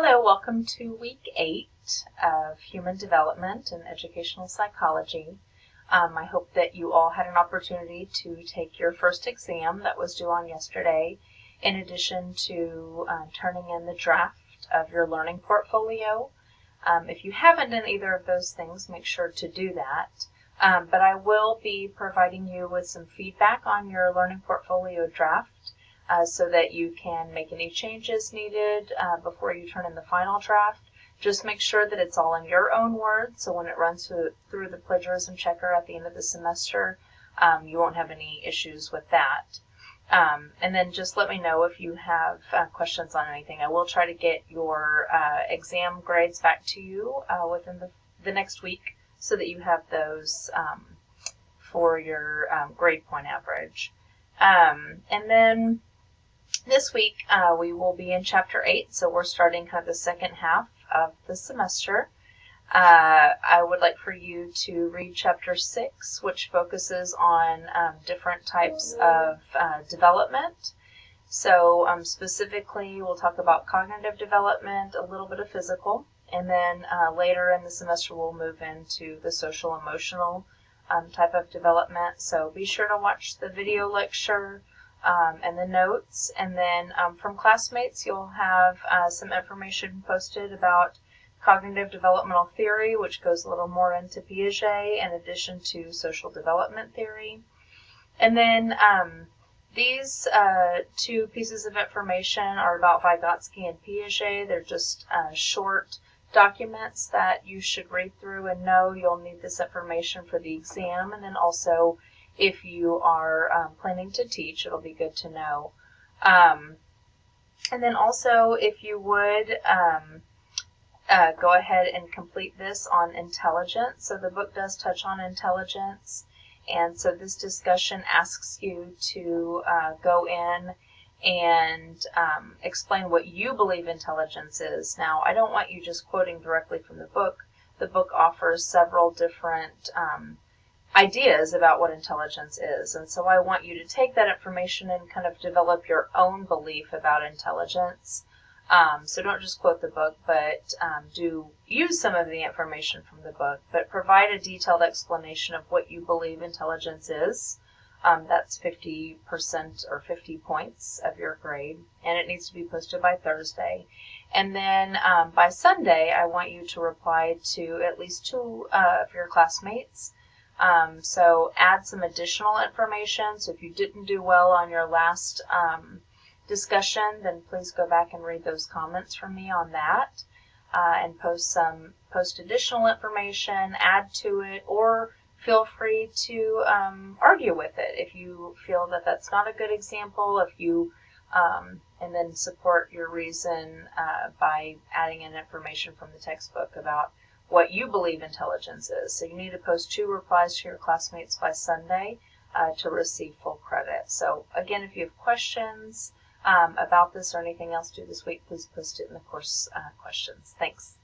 Hello, welcome to week 8 of Human Development and Educational Psychology. I hope that you all had an opportunity to take your first exam that was due on yesterday, in addition to turning in the draft of your learning portfolio. If you haven't done either of those things, make sure to do that. But I will be providing you with some feedback on your learning portfolio draft, so that you can make any changes needed before you turn in the final draft. Just make sure that it's all in your own words, so when it runs through the plagiarism checker at the end of the semester, you won't have any issues with that. And then just let me know if you have questions on anything. I will try to get your exam grades back to you within the next week, so that you have those for your grade point average. And then this week, we will be in Chapter 8, so we're starting kind of the second half of the semester. I would like for you to read Chapter 6, which focuses on different types of development. So specifically, we'll talk about cognitive development, a little bit of physical, and then later in the semester, we'll move into the social-emotional type of development. So be sure to watch the video lecture and the notes, and then from classmates you'll have some information posted about cognitive developmental theory, which goes a little more into Piaget in addition to social development theory. And then these two pieces of information are about Vygotsky and Piaget. They're just short documents that you should read through and know. You'll need this information for the exam, and then also if you are planning to teach, it'll be good to know. And then also, if you would go ahead and complete this on intelligence. So the book does touch on intelligence, and so this discussion asks you to go in and explain what you believe intelligence is. Now, I don't want you just quoting directly from the book. The book offers several different ideas about what intelligence is, and so I want you to take that information and kind of develop your own belief about intelligence. So don't just quote the book, but do use some of the information from the book, but provide a detailed explanation of what you believe intelligence is. That's 50% or 50 points of your grade, and it needs to be posted by Thursday. And then by Sunday, I want you to reply to at least 2 of your classmates. So add some additional information. So if you didn't do well on your last discussion, then please go back and read those comments from me on that, and post additional information, add to it, or feel free to argue with it if you feel that that's not a good example. If you and then support your reason by adding in information from the textbook about what you believe intelligence is. So you need to post 2 replies to your classmates by Sunday to receive full credit. So again, if you have questions about this or anything else due this week, please post it in the course questions. Thanks.